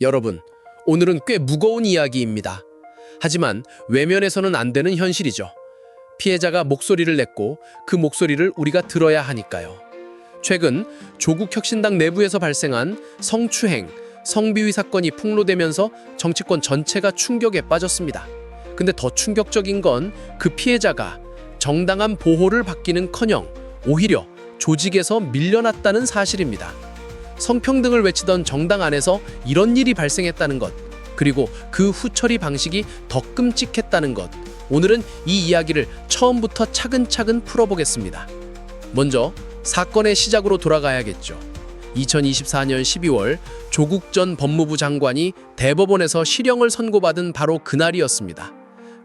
여러분, 오늘은 꽤 무거운 이야기입니다. 하지만 외면해서는 안 되는 현실이죠. 피해자가 목소리를 냈고 그 목소리를 우리가 들어야 하니까요. 최근 조국 혁신당 내부에서 발생한 성추행, 성비위 사건이 폭로되면서 정치권 전체가 충격에 빠졌습니다. 근데 더 충격적인 건 그 피해자가 정당한 보호를 받기는커녕 오히려 조직에서 밀려났다는 사실입니다. 성평등을 외치던 정당 안에서 이런 일이 발생했다는 것, 그리고 그 후처리 방식이 더 끔찍했다는 것, 오늘은 이 이야기를 처음부터 차근차근 풀어보겠습니다. 먼저 사건의 시작으로 돌아가야겠죠. 2024년 12월 조국 전 법무부 장관이 대법원에서 실형을 선고받은 바로 그날이었습니다.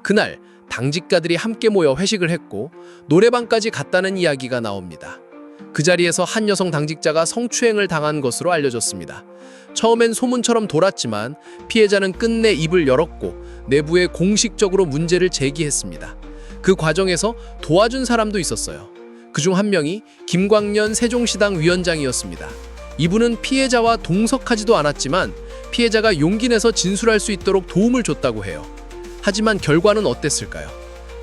그날 당직자들이 함께 모여 회식을 했고 노래방까지 갔다는 이야기가 나옵니다. 그 자리에서 한 여성 당직자가 성추행을 당한 것으로 알려졌습니다. 처음엔 소문처럼 돌았지만 피해자는 끝내 입을 열었고 내부에 공식적으로 문제를 제기했습니다. 그 과정에서 도와준 사람도 있었어요. 그중 한 명이 김광년 세종시당 위원장이었습니다. 이분은 피해자와 동석하지도 않았지만 피해자가 용기 내서 진술할 수 있도록 도움을 줬다고 해요. 하지만 결과는 어땠을까요?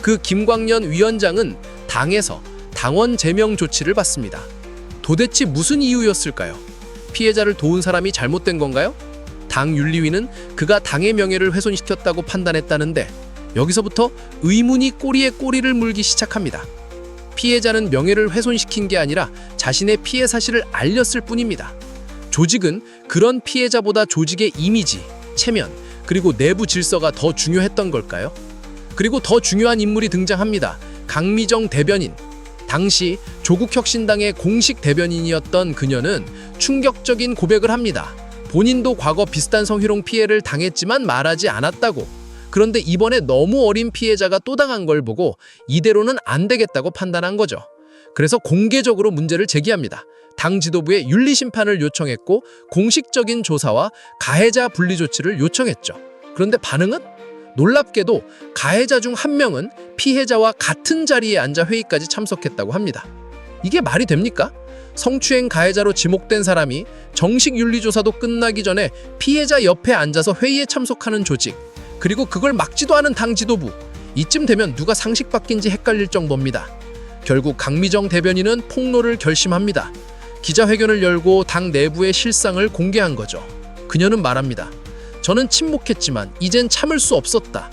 그 김광년 위원장은 당에서 당원 제명 조치를 받습니다. 도대체 무슨 이유였을까요? 피해자를 도운 사람이 잘못된 건가요? 당 윤리위는 그가 당의 명예를 훼손시켰다고 판단했다는데 여기서부터 의문이 꼬리에 꼬리를 물기 시작합니다. 피해자는 명예를 훼손시킨 게 아니라 자신의 피해 사실을 알렸을 뿐입니다. 조직은 그런 피해자보다 조직의 이미지, 체면, 그리고 내부 질서가 더 중요했던 걸까요? 그리고 더 중요한 인물이 등장합니다. 강미정 대변인. 당시 조국혁신당의 공식 대변인이었던 그녀는 충격적인 고백을 합니다. 본인도 과거 비슷한 성희롱 피해를 당했지만 말하지 않았다고. 그런데 이번에 너무 어린 피해자가 또 당한 걸 보고 이대로는 안 되겠다고 판단한 거죠. 그래서 공개적으로 문제를 제기합니다. 당 지도부에 윤리심판을 요청했고 공식적인 조사와 가해자 분리 조치를 요청했죠. 그런데 반응은? 놀랍게도 가해자 중 한 명은 피해자와 같은 자리에 앉아 회의까지 참석했다고 합니다. 이게 말이 됩니까? 성추행 가해자로 지목된 사람이 정식 윤리조사도 끝나기 전에 피해자 옆에 앉아서 회의에 참석하는 조직, 그리고 그걸 막지도 않은 당 지도부. 이쯤 되면 누가 상식 바뀐지 헷갈릴 정도입니다. 결국 강미정 대변인은 폭로를 결심합니다. 기자회견을 열고 당 내부의 실상을 공개한 거죠. 그녀는 말합니다. 저는 침묵했지만 이젠 참을 수 없었다.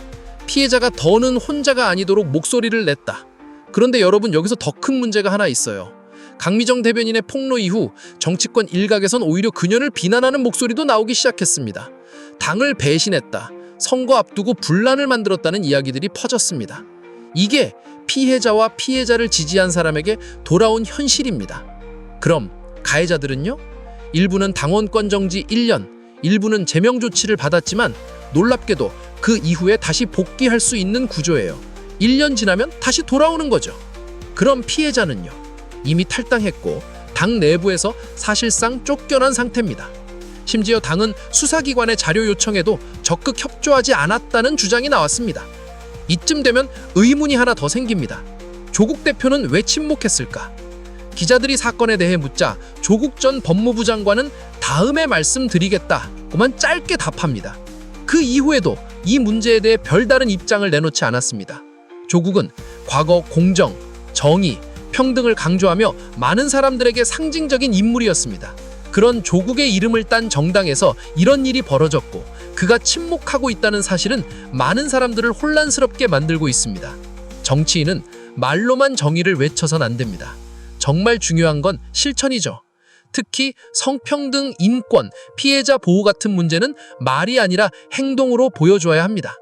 피해자가 더는 혼자가 아니도록 목소리를 냈다. 그런데 여러분, 여기서 더 큰 문제가 하나 있어요. 강미정 대변인의 폭로 이후 정치권 일각에선 오히려 그녀를 비난하는 목소리도 나오기 시작했습니다. 당을 배신했다. 선거 앞두고 분란을 만들었다는 이야기들이 퍼졌습니다. 이게 피해자와 피해자를 지지한 사람에게 돌아온 현실입니다. 그럼 가해자들은요? 일부는 당원권 정지 1년, 일부는 제명 조치를 받았지만 놀랍게도 그 이후에 다시 복귀할 수 있는 구조예요. 1년 지나면 다시 돌아오는 거죠. 그럼 피해자는요? 이미 탈당했고 당 내부에서 사실상 쫓겨난 상태입니다. 심지어 당은 수사기관의 자료 요청에도 적극 협조하지 않았다는 주장이 나왔습니다. 이쯤 되면 의문이 하나 더 생깁니다. 조국 대표는 왜 침묵했을까? 기자들이 사건에 대해 묻자 조국 전 법무부 장관은 다음에 말씀드리겠다고만 짧게 답합니다. 그 이후에도 이 문제에 대해 별다른 입장을 내놓지 않았습니다. 조국은 과거 공정, 정의, 평등을 강조하며 많은 사람들에게 상징적인 인물이었습니다. 그런 조국의 이름을 딴 정당에서 이런 일이 벌어졌고 그가 침묵하고 있다는 사실은 많은 사람들을 혼란스럽게 만들고 있습니다. 정치인은 말로만 정의를 외쳐선 안 됩니다. 정말 중요한 건 실천이죠. 특히 성평등, 인권, 피해자 보호 같은 문제는 말이 아니라 행동으로 보여줘야 합니다.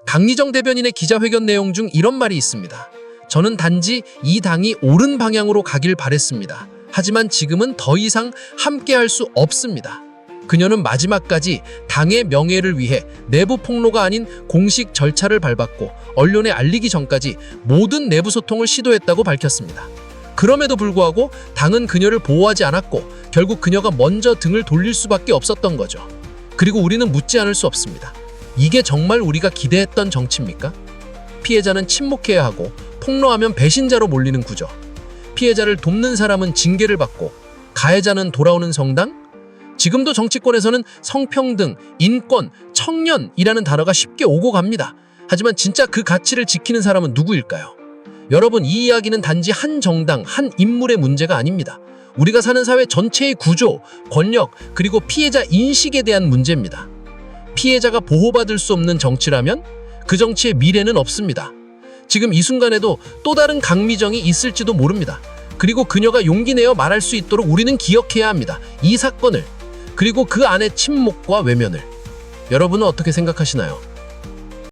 강미정 대변인의 기자회견 내용 중 이런 말이 있습니다. 저는 단지 이 당이 옳은 방향으로 가길 바랬습니다. 하지만 지금은 더 이상 함께할 수 없습니다. 그녀는 마지막까지 당의 명예를 위해 내부 폭로가 아닌 공식 절차를 밟았고 언론에 알리기 전까지 모든 내부 소통을 시도했다고 밝혔습니다. 그럼에도 불구하고 당은 그녀를 보호하지 않았고 결국 그녀가 먼저 등을 돌릴 수밖에 없었던 거죠. 그리고 우리는 묻지 않을 수 없습니다. 이게 정말 우리가 기대했던 정치입니까? 피해자는 침묵해야 하고 폭로하면 배신자로 몰리는 구조. 피해자를 돕는 사람은 징계를 받고 가해자는 돌아오는 정당? 지금도 정치권에서는 성평등, 인권, 청년이라는 단어가 쉽게 오고 갑니다. 하지만 진짜 그 가치를 지키는 사람은 누구일까요? 여러분, 이 이야기는 단지 한 정당, 한 인물의 문제가 아닙니다. 우리가 사는 사회 전체의 구조, 권력, 그리고 피해자 인식에 대한 문제입니다. 피해자가 보호받을 수 없는 정치라면 그 정치의 미래는 없습니다. 지금 이 순간에도 또 다른 강미정이 있을지도 모릅니다. 그리고 그녀가 용기 내어 말할 수 있도록 우리는 기억해야 합니다. 이 사건을, 그리고 그 안의 침묵과 외면을. 여러분은 어떻게 생각하시나요?